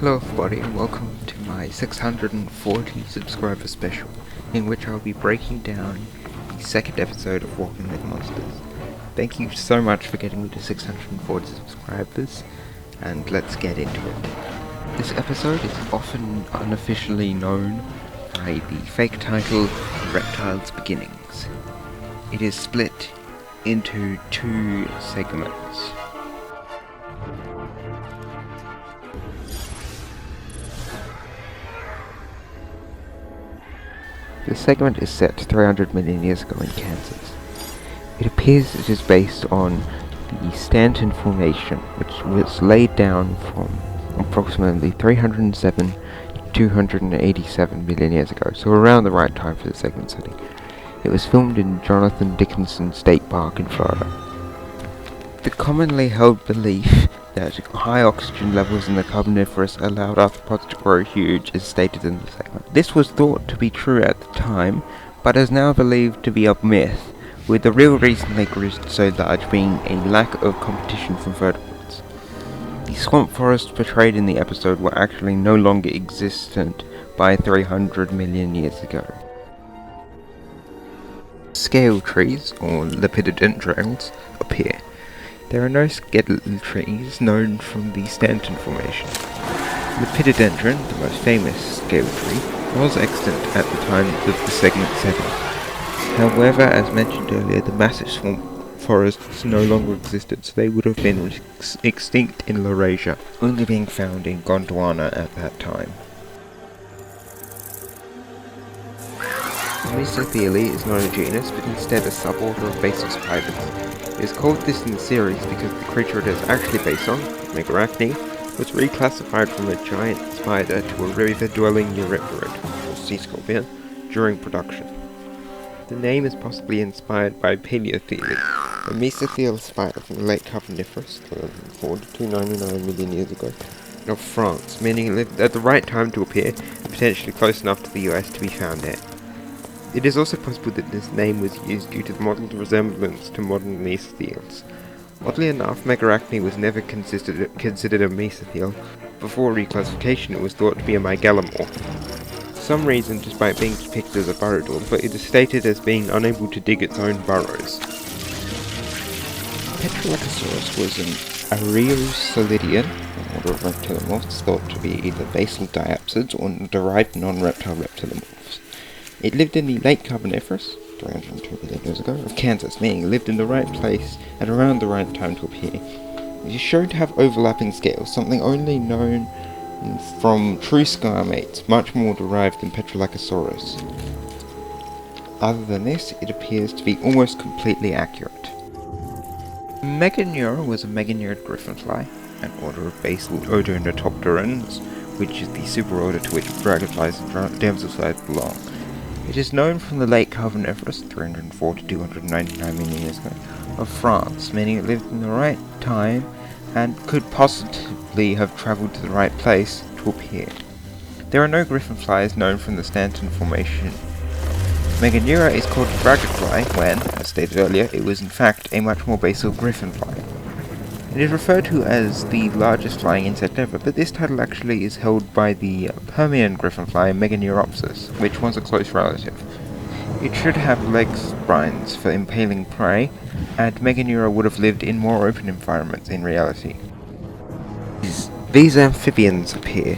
Hello everybody and welcome to my 640 subscriber special, in which I'll be breaking down the second episode of Walking with Monsters. Thank you so much for getting me to 640 subscribers, and let's get into it. This episode is often unofficially known by the fake title Reptile's Beginnings. It is split into two segments. The segment is set 300 million years ago in Kansas. It appears it is based on the Stanton Formation, which was laid down from approximately 307 to 287 million years ago, so around the right time for the segment setting. It was filmed in Jonathan Dickinson State Park in Florida. The commonly held belief that high oxygen levels in the Carboniferous allowed arthropods to grow huge is stated in the segment. This was thought to be true at the time, but is now believed to be a myth, with the real reason they grew so large being a lack of competition from vertebrates. The swamp forests portrayed in the episode were actually no longer existent by 300 million years ago. Scale trees, or lepidodendrons, appear. There are no skeletal trees known from the Stanton Formation. Lepidodendron, the most famous scale tree, was extant at the time of the segment setting. However, as mentioned earlier, the massive swamp forests no longer existed, so they would have been extinct in Laurasia, only being found in Gondwana at that time. Mesotheli is not a genus, but instead a suborder of basal spiders. It is called this in the series because the creature it is actually based on, Megarachne, was reclassified from a giant spider to a river-dwelling eurypterid, or sea scorpion, during production. The name is possibly inspired by Paleothele, a mesothelial spider from the late Carboniferous, 304 to 299 million years ago, of France, meaning it lived at the right time to appear, and potentially close enough to the US to be found there. It is also possible that this name was used due to the modeled resemblance to modern mesothelials. Oddly enough, Megarachne was never considered a mesothelial. Before reclassification, it was thought to be a megalomorph. For some reason, despite being depicted as a burrow dweller, it is stated as being unable to dig its own burrows. Petrolacosaurus was an Areosolidian, an order of reptilomorphs thought to be either basal diapsids or derived non-reptile reptilomorphs. It lived in the late Carboniferous, 302 million years ago, of Kansas, meaning it lived in the right place at around the right time to appear. It is shown to have overlapping scales, something only known from true scarmates, much more derived than Petrolacosaurus. Other than this, it appears to be almost completely accurate. Meganeura was a meganeurid griffinfly, an order of basal Odonatopterans, which is the superorder to which dragonflies and damselflies belong. It is known from the late Carboniferous, 304 to 299 million years ago, of France, meaning it lived in the right time and could possibly have travelled to the right place to appear. There are no griffinflies known from the Stanton Formation. Meganeura is called a dragonfly when, as stated earlier, it was in fact a much more basal griffinfly. It is referred to as the largest flying insect ever, but this title actually is held by the Permian griffinfly Meganeuropsis, which was a close relative. It should have leg spines for impaling prey, and Meganeura would have lived in more open environments in reality. These amphibians appear.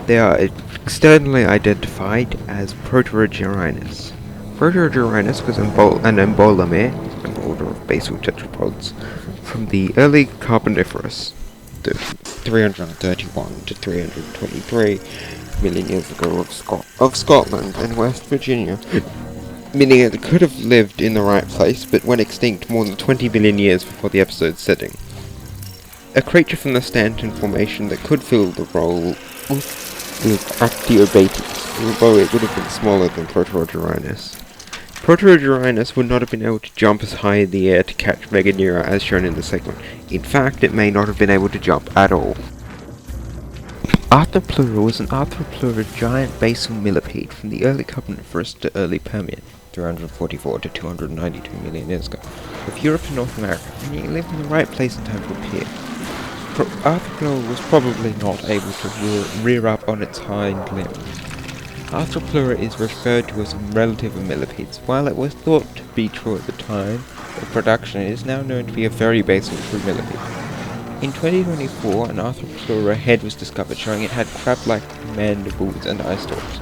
They are externally identified as Proterogyrinus. Proterogyrinus was an embolomere, an order of basal tetrapods, from the early Carboniferous, 331 to 323 million years ago of Scotland and West Virginia, meaning it could have lived in the right place but went extinct more than 20 billion years before the episode's setting. A creature from the Stanton Formation that could fill the role was Actiobates, although it would have been smaller than Proterogyrinus. Proterogyrinus would not have been able to jump as high in the air to catch Meganeura as shown in the segment. In fact, it may not have been able to jump at all. Arthropleura was an arthropleura giant basal millipede from the early Carboniferous to early Permian, 344 to 292 million years ago, of Europe and North America, meaning it lived in the right place and time to appear. Arthropleura was probably not able to rear up on its hind limbs. Arthropleura is referred to as a relative of millipedes. While it was thought to be true at the time of production, it is now known to be a very basal true millipede. In 2024, an Arthropleura head was discovered showing it had crab-like mandibles and eye stalks.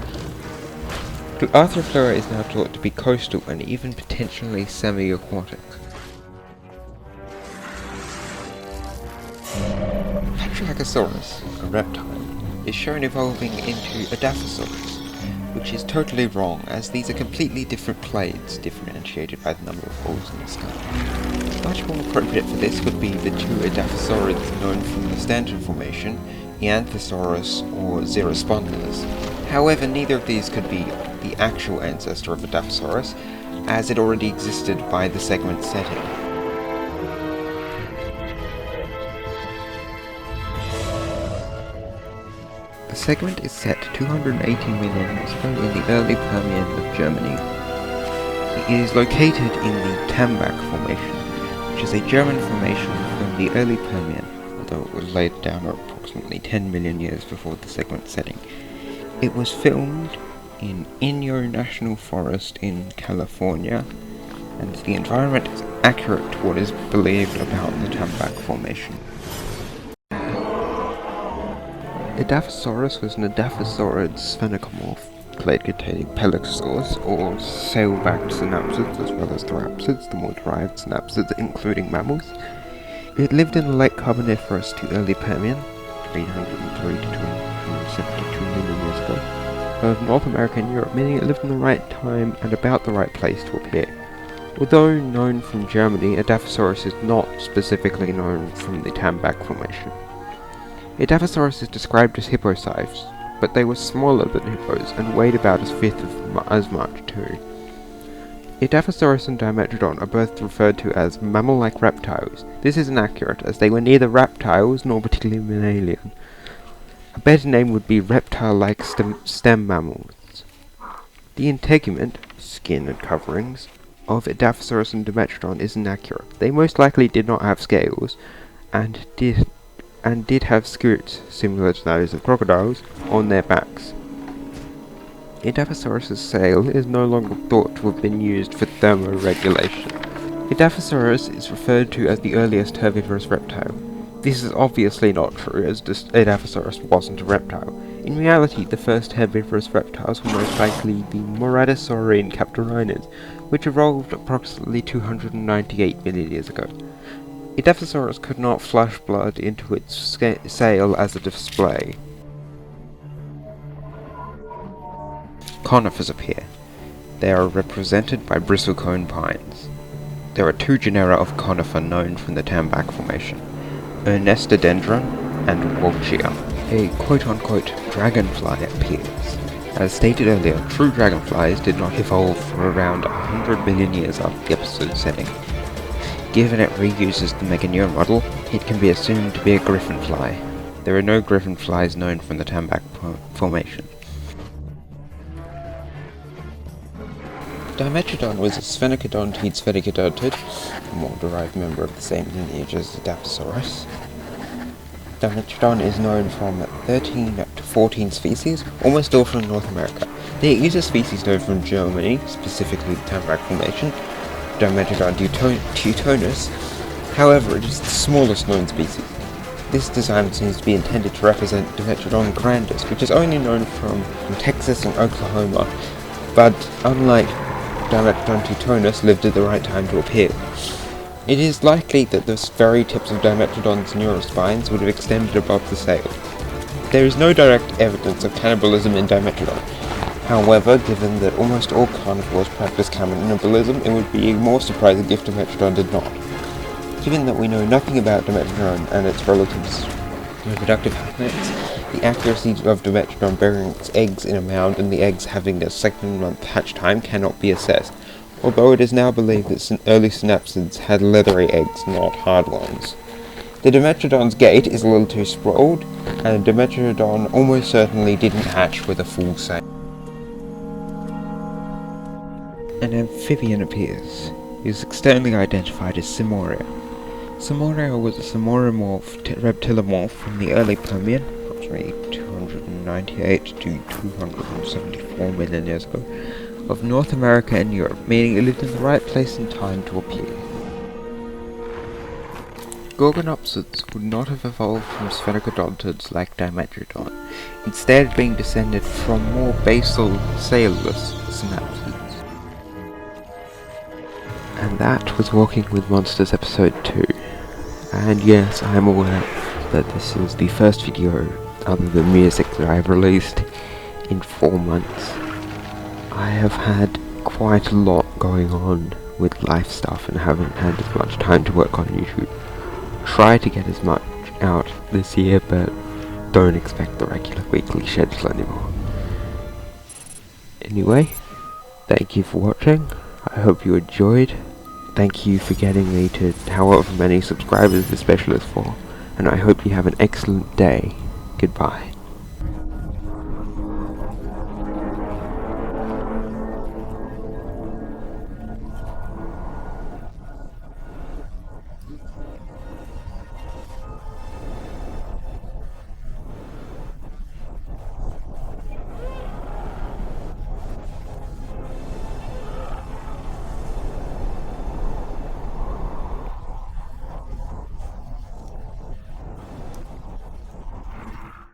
Arthropleura is now thought to be coastal and even potentially semi-aquatic. Patriosaurus, a reptile, is shown evolving into a Dilophosaurus, which is totally wrong, as these are completely different clades, differentiated by the number of holes in the skull. Much more appropriate for this would be the two Dilophosaurids known from the Stanton Formation, Eanthosaurus or Xerospondylus. However, neither of these could be the actual ancestor of the Dilophosaurus, as it already existed by the segment setting. The segment is set 280 million years ago in the early Permian of Germany. It is located in the Tambach Formation, which is a German formation from the early Permian, although it was laid down approximately 10 million years before the segment setting. It was filmed in Inyo National Forest in California, and the environment is accurate to what is believed about the Tambach Formation. Edaphosaurus was an Edaphosaurid sphenicomorph clade-containing pelycosaurs, or sail-backed synapsids, as well as therapsids, the more derived synapsids, including mammals. It lived in the late Carboniferous to early Permian, 303 to 272 million years ago, of North America and Europe, meaning it lived in the right time and about the right place to appear. Although known from Germany, Edaphosaurus is not specifically known from the Tambach Formation. Edaphosaurus is described as hippo-sized, but they were smaller than hippos and weighed about a fifth as much too. Edaphosaurus and Dimetrodon are both referred to as mammal-like reptiles. This is inaccurate, as they were neither reptiles nor particularly mammalian. A better name would be reptile-like stem mammals. The integument, skin and coverings, of Edaphosaurus and Dimetrodon is inaccurate. They most likely did not have scales, and did have scutes, similar to those of crocodiles, on their backs. Edaphosaurus's sail is no longer thought to have been used for thermoregulation. Edaphosaurus is referred to as the earliest herbivorous reptile. This is obviously not true, as Edaphosaurus wasn't a reptile. In reality, the first herbivorous reptiles were most likely the Moradasaurian captorhinus, which evolved approximately 298 million years ago. Edaphosaurus could not flush blood into its sail as a display. Conifers appear. They are represented by bristlecone pines. There are two genera of conifer known from the Tambach Formation, Ernestodendron and Walchia. A quote-unquote dragonfly appears. As stated earlier, true dragonflies did not evolve for around 100 million years after the episode setting. Given it reuses the Meganure model, it can be assumed to be a griffinfly. There are no griffinflies known from the Tambach Formation. Dimetrodon was a sphenicodontiid sphenicodonted, a more derived member of the same lineage as Dilophosaurus. Dimetrodon is known from 13 to 14 species, almost all from North America. There is a species known from Germany, specifically the Tambach Formation, Dimetrodon teutonus. However, it is the smallest known species. This design seems to be intended to represent Dimetrodon grandis, which is only known from Texas and Oklahoma, but unlike Dimetrodon teutonus, lived at the right time to appear. It is likely that the very tips of Dimetrodon's neurospines would have extended above the sail. There is no direct evidence of cannibalism in Dimetrodon. However, given that almost all carnivores practice cannibalism, it would be more surprising if Dimetrodon did not. Given that we know nothing about Dimetrodon and its relatives' reproductive habits, the accuracy of Dimetrodon burying its eggs in a mound and the eggs having a 2-month hatch time cannot be assessed, although it is now believed that early synapsids had leathery eggs, not hard ones. The Dimetrodon's gait is a little too sprawled, and Dimetrodon almost certainly didn't hatch with a full sail. An amphibian appears. It is externally identified as Simoria. Samorio was a samorimorph reptilomorph from the early Permian, approximately 298 to 274 million years ago, of North America and Europe, meaning it lived in the right place and time to appear. Gorgonopsids would not have evolved from sphericodontids like Dimetrodon, instead being descended from more basal, sailless synapsids. And that was Walking with Monsters episode 2. And yes, I am aware that this is the first video other than music that I have released in 4 months. I have had quite a lot going on with life stuff and haven't had as much time to work on YouTube. Try to get as much out this year, but don't expect the regular weekly schedule anymore. Anyway, thank you for watching. I hope you enjoyed. Thank you for getting me to however many subscribers this special is for, and I hope you have an excellent day. Goodbye.